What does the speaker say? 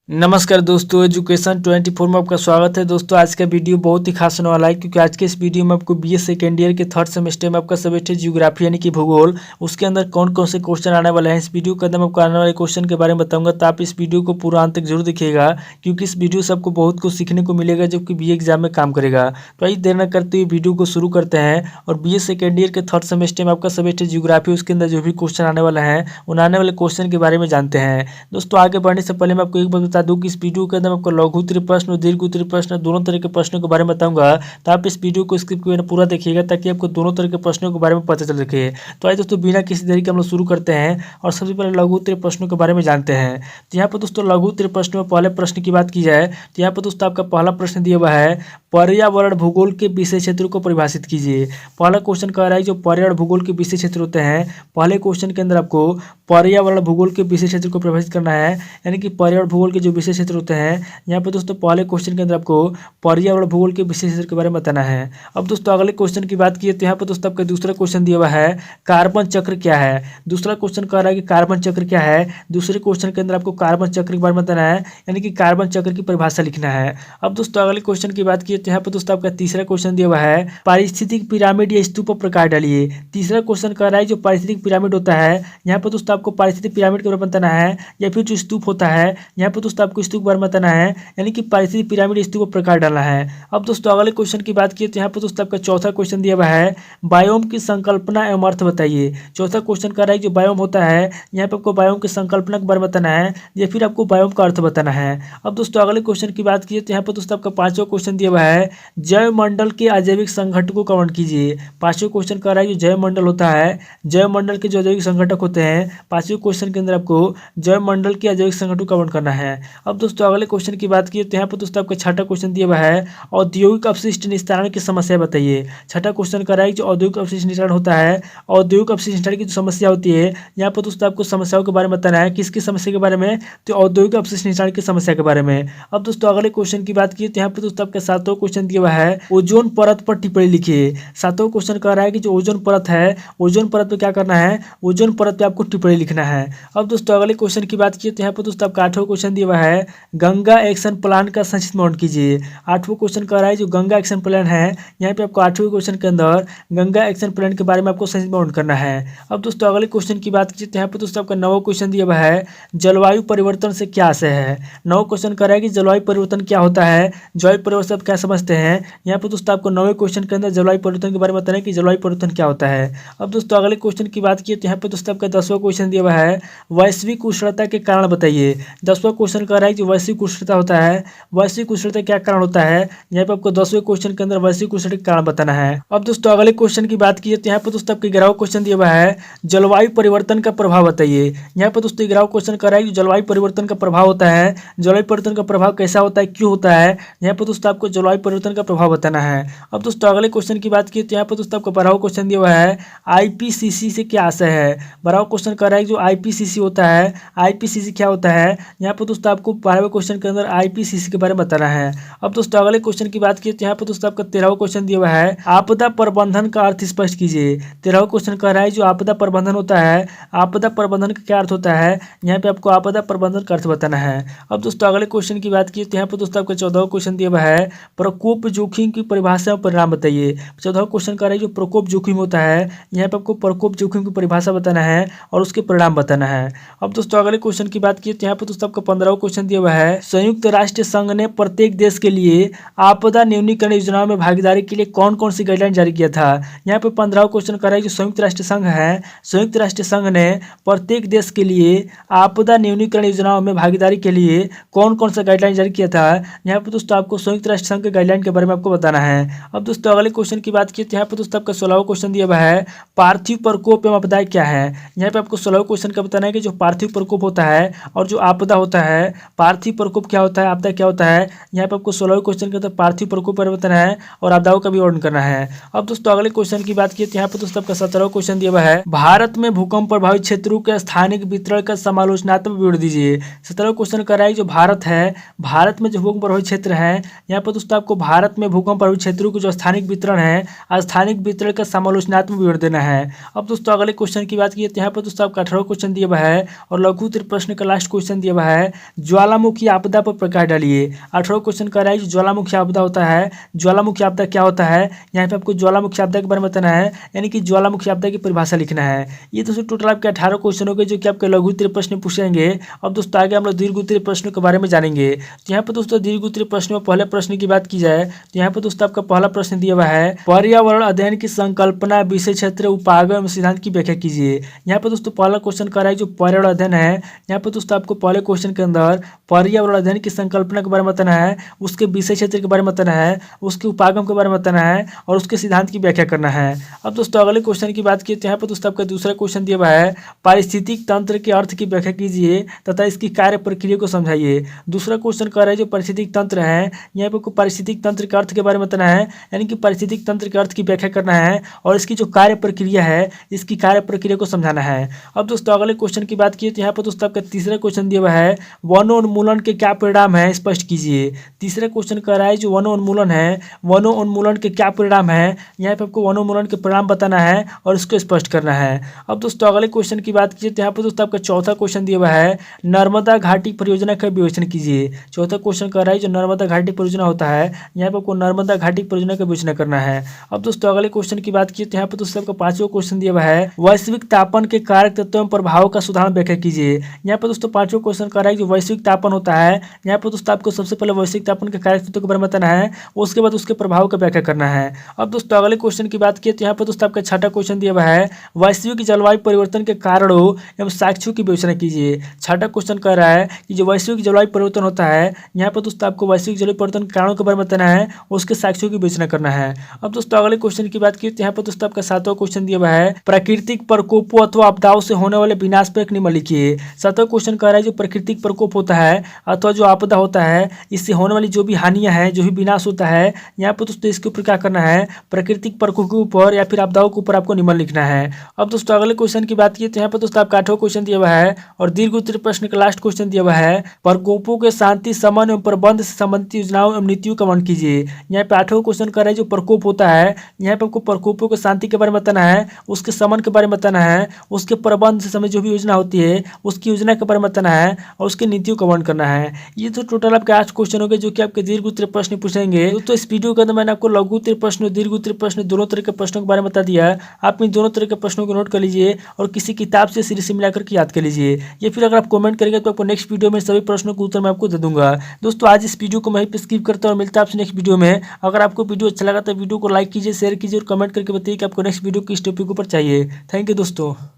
नमस्कार दोस्तों, एजुकेशन 24 में आपका स्वागत है। दोस्तों आज का वीडियो बहुत ही खास होने वाला है क्योंकि आज के इस वीडियो में आपको बीए सेकेंड ईयर के थर्ड सेमेस्टर में आपका सब्जेक्ट है ज्योग्राफी यानी कि भूगोल। उसके अंदर कौन कौन से क्वेश्चन आने वाले हैं, इस वीडियो के अंदर मैं आपको आने वाले क्वेश्चन के बारे में बताऊंगा। तो आप इस वीडियो को पूरा अंत तक जरूर देखिएगा क्योंकि इस वीडियो से आपको बहुत कुछ सीखने को मिलेगा जो कि बीए एग्जाम में काम करेगा। तो आइए देर न करते हुए वीडियो को शुरू करते हैं। और बीए सेकेंड ईयर के थर्ड सेमेस्टर में आपका सब्जेक्ट है ज्योग्राफी, उसके अंदर जो भी क्वेश्चन आने वाला है उन आने वाले क्वेश्चन के बारे में जानते हैं। दोस्तों आगे बढ़ने से पहले मैं आपको एक बात बता दूं कि इस वीडियो के अंदर आपको लघु उत्तरीय प्रश्न और दीर्घ उत्तरीय प्रश्न दोनों तरह के प्रश्नों के बारे में बताऊंगा। तो आप इस वीडियो को स्किप किए पूरा देखिएगा ताकि आपको दोनों तरह के प्रश्नों के बारे में पता चल सके। तो आइए दोस्तों बिना किसी देरी के हम लोग शुरू करते हैं और सबसे पहले लघु उत्तरीय प्रश्नों के बारे में जानते हैं। तो यहाँ पर दोस्तों लघु उत्तरीय प्रश्न में पहले प्रश्न की बात की जाए तो यहाँ पर दोस्तों आपका पहला प्रश्न दिया हुआ है, पर्यावरण भूगोल के विषय क्षेत्र को परिभाषित कीजिए। पहला क्वेश्चन कह रहा है जो पर्यावरण भूगोल के विषय क्षेत्र होते हैं, पहले क्वेश्चन के अंदर आपको पर्यावरण भूगोल के विषय क्षेत्र को परिभाषित करना है। यानी कि पर्यावरण भूगोल के जो विषय क्षेत्र होते हैं, यहाँ पे दोस्तों पहले क्वेश्चन के अंदर आपको पर्यावरण भूगोल के विषय क्षेत्र के बारे में बताना है। अब दोस्तों अगले क्वेश्चन की बात की तो यहाँ पे दोस्तों आपका दूसरा क्वेश्चन दिया हुआ है, कार्बन चक्र क्या है। दूसरा क्वेश्चन कह रहा है कि कार्बन चक्र क्या है। दूसरे क्वेश्चन के अंदर आपको कार्बन चक्र के बारे में बताना है, यानी कि कार्बन चक्र की परिभाषा लिखना है। अब दोस्तों अगले क्वेश्चन की बात की तो यहाँ पे दोस्तों आपका तीसरा क्वेश्चन दिया हुआ है, पारिस्थितिक पिरामिड या स्तूप पर प्रकाश डालिए। तीसरा क्वेश्चन कह रहा है जो पारिस्थितिक पिरामिड होता है, यहाँ पर दोस्तों आपको पारिस्थितिक पिरामिड के बारे में बताना है, या फिर जो स्तूप होता है यहाँ पर दोस्तों आपको स्तूप के बारे में बताना है, यानी कि पारिस्थितिक पिरामिड स्तूप पर प्रकाश डालना है। अब दोस्तों अगले क्वेश्चन की बात की तो यहाँ पर दोस्तों आपका चौथा क्वेश्चन दिया हुआ है, बायोम की संकल्पना एवं अर्थ बताइए। चौथा क्वेश्चन कह रहा है जो बायोम होता है, यहाँ पे आपको बायोम की संकल्पना के बारे में बताना है या फिर आपको बायोम का अर्थ बताना है। अब दोस्तों अगले क्वेश्चन की बात की तो यहाँ पर दोस्तों आपका पांचवा क्वेश्चन दिया हुआ है, जैव मंडल के अजैविक संघटकों का वर्णन कीजिए। पांचवें क्वेश्चन कह रहा है जो जैव मंडल होता है, जैव मंडल के जो अजैविक संघटक होते हैं, पांचवें क्वेश्चन के अंदर आपको जैव मंडल के अजैविक संघटकों का वर्णन करना है। अब दोस्तों अगले क्वेश्चन की बात की तो यहाँ पर दोस्तों आपका छठा क्वेश्चन दिया हुआ है, औद्योगिक अपशिष्ट निस्तारण की समस्या बताइए। छठा क्वेश्चन कर रहा है जो औद्योगिक अपशिष्ट निस्तारण होता है, औद्योगिक अपशिष्ट निस्तारण की जो समस्या होती है, यहाँ पर दोस्तों आपको समस्याओं के बारे में बताना है। किसकी समस्या के बारे में, तो औद्योगिक अपशिष्ट निस्तारण की समस्या के बारे में। अब दोस्तों अगले क्वेश्चन की बात की तो यहाँ पर दोस्तों आपका सातवां क्वेश्चन दिया हुआ है, ओजोन परत पर टिप्पणी लिखिए। सातवां क्वेश्चन कह रहा है कि जो ओजोन परत है, ओजोन परत पर क्या करना है, ओजोन परत पे आपको टिप्पणी लिखना है। अब दोस्तों अगले क्वेश्चन की बात की तो यहाँ पर दोस्तों आपका आठवां क्वेश्चन दिया हुआ है, गंगा एक्शन प्लान का संक्षिप्त वर्णन कीजिए। आठवां क्वेश्चन कह रहा है जो गंगा एक्शन प्लान है, यहाँ पे आपको आठवें क्वेश्चन के अंदर गंगा एक्शन प्लान के बारे में आपको संक्षिप्त वर्णन करना है। अब दोस्तों अगले क्वेश्चन की बात की तो यहाँ पे दोस्तों आपका नौवां क्वेश्चन दिया हुआ है, जलवायु परिवर्तन से क्या आशय है। नौवां क्वेश्चन कह रहा है कि जलवायु परिवर्तन क्या होता है, जलवायु परिवर्तन आप क्या समझते हैं। यहाँ पे दोस्तों आपको नौवें क्वेश्चन के अंदर जलवायु परिवर्तन के बारे में बताना है कि जलवायु परिवर्तन क्या होता है। अब दोस्तों अगले क्वेश्चन की बात की तो यहाँ पे दोस्तों आपका 10वां क्वेश्चन दिया हुआ है, वैश्विक उष्णता के कारण बताइए। 10वां क्वेश्चन कह रहा है कि वैश्विक उष्णता होता है, वैश्विक उष्णता क्या कारण होता है, यहाँ पे आपको 10वें क्वेश्चन के अंदर वैश्विक उष्णता के कारण बताना है। अब दोस्तों अगले क्वेश्चन की बात की तो यहाँ पे दोस्तों आपके 11वां क्वेश्चन दिया हुआ है, जलवायु परिवर्तन का प्रभाव बताइए। यहाँ पे दोस्तों 11वां क्वेश्चन कर रहा है कि जलवायु परिवर्तन का प्रभाव होता है, जलवायु परिवर्तन का प्रभाव कैसा होता है, क्यों होता है, यहाँ पे दोस्तों आपको जलवायु परिवर्तन का प्रभाव बताना है। अब दोस्तों अगले क्वेश्चन की बात की तो यहाँ पे दोस्तों आपको 12वां क्वेश्चन दिया हुआ है, आईपीसीसी से क्या आशय है। 12वां क्वेश्चन कर रहा है जो आईपीसीसी होता है, आईपीसीसी क्या होता है, यहाँ पे दोस्तों आपको 12वें क्वेश्चन के अंदर आईपीसीसी के बारे में बताना है। अब दोस्तों अगले क्वेश्चन की बात की तो यहाँ पे दोस्तों आपका 13वां क्वेश्चन दिया हुआ है, आपदा प्रबंधन का अर्थ स्पष्ट कीजिए। 13वां क्वेश्चन कह रहा है जो आपदा प्रबंधन होता है, आपदा प्रबंधन का क्या अर्थ होता है, यहाँ पे आपको आपदा प्रबंधन का अर्थ बताना है। अब दोस्तों अगले क्वेश्चन की बात की तो यहाँ पे दोस्तों आपका 14वां क्वेश्चन दिया हुआ है, प्रकोप जोखिम की परिभाषा और परिणाम बताइए। 14वां क्वेश्चन कह रहा है जो प्रकोप जोखिम होता है, यहाँ पे आपको प्रकोप जोखिम की परिभाषा बताना है और उसके परिणाम बताना है। अब दोस्तों अगले क्वेश्चन की बात की तो यहाँ पे दोस्तों आपको 15वां क्वेश्चन दिया हुआ है, संयुक्त राष्ट्र संघ ने प्रत्येक देश के लिए आपदा न्यूनीकरण योजनाओं में भागीदारी के लिए कौन कौन सी गाइडलाइन जारी किया था। यहाँ पे 15वां क्वेश्चन कर रहा है जो संयुक्त राष्ट्र संघ है, संयुक्त राष्ट्र संघ ने प्रत्येक देश के लिए आपदा न्यूनीकरण योजनाओं में भागीदारी के लिए कौन कौन सा गाइडलाइन जारी किया था। यहाँ पे दोस्तों आपको संयुक्त राष्ट्र संघ के गाइडलाइन के बारे में आपको बताना है। अब दोस्तों अगले क्वेश्चन की बात की तो यहाँ पे दोस्तों आपका 16वां क्वेश्चन दिया हुआ है, पार्थिव प्रकोप एवं आपदाएं क्या है। यहाँ पे आपको 16वां क्वेश्चन का बताना है कि जो पार्थिव प्रकोप होता है और जो आपदा होता है, पार्थिव प्रकोप क्या होता है, आपदा क्या होता है। यहाँ पे आपको 16वें क्वेश्चन के अंदर पार्थिव प्रकोप पर बताना है और आपदाओं का भी वर्णन करना है। अब दोस्तों अगले क्वेश्चन की बात की तो यहाँ पे दोस्तों आपका 17वां क्वेश्चन दिया हुआ है, भारत में भूकंप प्रभावित क्षेत्रों के स्थानिक वितरण का समालोचनात्मक विवरण दीजिए। 17वां क्वेश्चन कर रहा है जो भारत है, भारत में जो भूकंप प्रभावित क्षेत्र है, यहाँ पर दोस्तों आपको भारत में भूकंप प्रभावित क्षेत्रों के जो स्थानिक वितरण है, स्थानिक वितरण का समालोचनात्मक विवरण देना है। अब दोस्तों अगले क्वेश्चन की बात की तो यहाँ पर दोस्तों आपका 18 क्वेश्चन दिया हुआ है और लघु उत्तर प्रश्न का लास्ट क्वेश्चन दिया हुआ है, ज्वालामुखी आपदा पर प्रकाश डालिए। 18 क्वेश्चन कर रहा है ज्वालामुखी आपदा होता है, ज्वालामुखी आपदा क्या होता है, यहाँ पे आपको ज्वालामुखी आपदा के बारे में बताना है, यानी कि ज्वालामुखी आपदा की परिभाषा लिखना है। ये दोस्तों टोटल आपके 18 क्वेश्चन हो गए जो कि आपके लघु उत्तरीय प्रश्न पूछेंगे। अब दोस्तों आगे हम लोग दीर्घ उत्तरीय प्रश्नों के बारे में जानेंगे। तो यहाँ पर दोस्तों दीर्घ उत्तरीय प्रश्न में पहले प्रश्न की बात की जाए तो यहाँ पर दोस्तों आपका पहला प्रश्न दिया हुआ है, पर्यावरण अध्ययन की संकल्पना, विषय क्षेत्र, उपागम एवं सिद्धांत की व्याख्या कीजिए। यहाँ पर दोस्तों पहला क्वेश्चन कर रहा है जो पर्यावरण अध्ययन है। यहाँ पर दोस्तों आपको पहले क्वेश्चन के अंदर पर्यावरण अध्ययन की संकल्पना के बारे में बताना है, उसके विषय क्षेत्र के बारे में बताना है, उसके उपागम के बारे में बताना है और उसके सिद्धांत की व्याख्या करना है। अब दोस्तों अगले क्वेश्चन की बात की तो यहाँ पर दोस्तों आपका दूसरा क्वेश्चन दिया हुआ है, पारिस्थितिक तंत्र के अर्थ की व्याख्या कीजिए तथा इसकी कार्य प्रक्रिया को समझाइए। दूसरा क्वेश्चन कर रहा है जो पारिस्थितिक तंत्र है, यहाँ पर पारिस्थितिक तंत्र के अर्थ के बारे में बताना है, यानी कि पारिस्थितिक तंत्र के अर्थ की व्याख्या करना है और इसकी जो कार्य प्रक्रिया है, इसकी कार्य प्रक्रिया को समझाना है। अब दोस्तों अगले क्वेश्चन की बात की तो यहाँ पर दोस्तों आपका तीसरा क्वेश्चन दिया हुआ है, वनोन्मूलन के क्या परिणाम है स्पष्ट कीजिए। तीसरा क्वेश्चन कर रहा है जो वनोन्मूलन है, वनोन्मूलन के क्या परिणाम है, यहाँ पे आपको वनोन्मूलन के परिणाम बताना है और इसको स्पष्ट करना है। अब दोस्तों अगले क्वेश्चन की बात कीजिए तो यहाँ पर दोस्तों आपका चौथा क्वेश्चन दिया हुआ है, नर्मदा घाटी परियोजना का विवेचन कीजिए। चौथा क्वेश्चन कर रहा है जो नर्मदा घाटी परियोजना होता है, यहाँ पे आपको नर्मदा घाटी परियोजना का विवेचना करना है। अब दोस्तों अगले क्वेश्चन की बात की तो यहाँ पर दोस्तों आपका पांचवा क्वेश्चन दिया हुआ है, वैश्विक तापन के कारक तत्वों एवं प्रभाव का सुधार व्याख्या कीजिए। यहाँ पर दोस्तों पांचवा क्वेश्चन कर रहा है जो वैश्विक तापन होता है, यहाँ पर दोस्तों आपको सबसे पहले वैश्विक तापन के कारक तत्वों के बारे में बताना है, उसके बाद उसके प्रभाव का व्याख्या करना है। अब दोस्तों अगले क्वेश्चन की बात की तो यहाँ पर दोस्तों आपका छठा क्वेश्चन दिया हुआ है, वैश्विक जलवायु परिवर्तन के कारणों एवं साक्ष्यों की विवेचना कीजिए। छठा क्वेश्चन कह रहा है कि जो वैश्विक जलवायु परिवर्तन होता है, यहाँ पर दोस्तों आपको वैश्विक जलवायु परिवर्तन के कारणों के बारे में बताना है, उसके साक्ष्यों की विवेचना करना है। अब दोस्तों अगले क्वेश्चन की बात की तो यहाँ पर दोस्तों आपका सातवां क्वेश्चन दिया हुआ है, प्राकृतिक प्रकोपों अथवा आपदाओं से होने वाले विनाश पर एक निबंध लिखिए। सातवां क्वेश्चन कह रहा है जो प्राकृतिक प्रकोप होता है अथवा जो आपदा होता है, इससे होने वाली जो भी हानियां हैं, जो भी विनाश होता है, यहाँ पर दोस्तों इसके ऊपर क्या करना है, प्राकृतिक प्रकोप के ऊपर या फिर आपदाओं के ऊपर आपको निबंध लिखना है। अब दोस्तों अगले क्वेश्चन की बात की तो यहाँ पर दोस्तों आपका 8वां क्वेश्चन दिया हुआ है और दीर्घ उत्तरीय प्रश्न का लास्ट क्वेश्चन दिया हुआ है, प्रकोपों के शांति, शमन एवं प्रबंध से संबंधित योजनाओं एवं नीतियों का वर्णन कीजिए। यहाँ पे 8वां क्वेश्चन कर रहा है जो प्रकोप होता है, यहाँ पे आपको प्रकोपों के शांति के बारे में बताना है, उसके शमन के बारे में बताना है, उसके प्रबंध से संबंधित जो भी योजना होती है उसकी योजना के बारे में बताना है और उसकी नीतियों का वर्णन करना है। ये तो टोटल आपके 8 क्वेश्चन हो गए जो कि आपके दीर्घ उत्तरीय प्रश्न पूछेंगे। तो इस वीडियो के अंदर मैंने आपको लघु उत्तरीय प्रश्न, दीर्घ उत्तरीय प्रश्न दोनों तरह के प्रश्नों के बारे में बता दिया है। आप इन दोनों तरह के प्रश्नों को नोट कर लीजिए और किसी किताब से सीरीज से मिलाकर के याद कर लीजिए, या फिर अगर आप कमेंट करेंगे तो आपको नेक्स्ट वीडियो में सभी प्रश्नों के उत्तर मैं आपको दे दूंगा। दोस्तों आज इस वीडियो को मैं पे स्किप करता हूं और मिलता है आपसे नेक्स्ट वीडियो में। अगर आपको वीडियो अच्छा लगा तो वीडियो को लाइक कीजिए, शेयर कीजिए और कमेंट करके बताइए कि आपको नेक्स्ट वीडियो किस टॉपिक पर चाहिए। थैंक यू दोस्तों।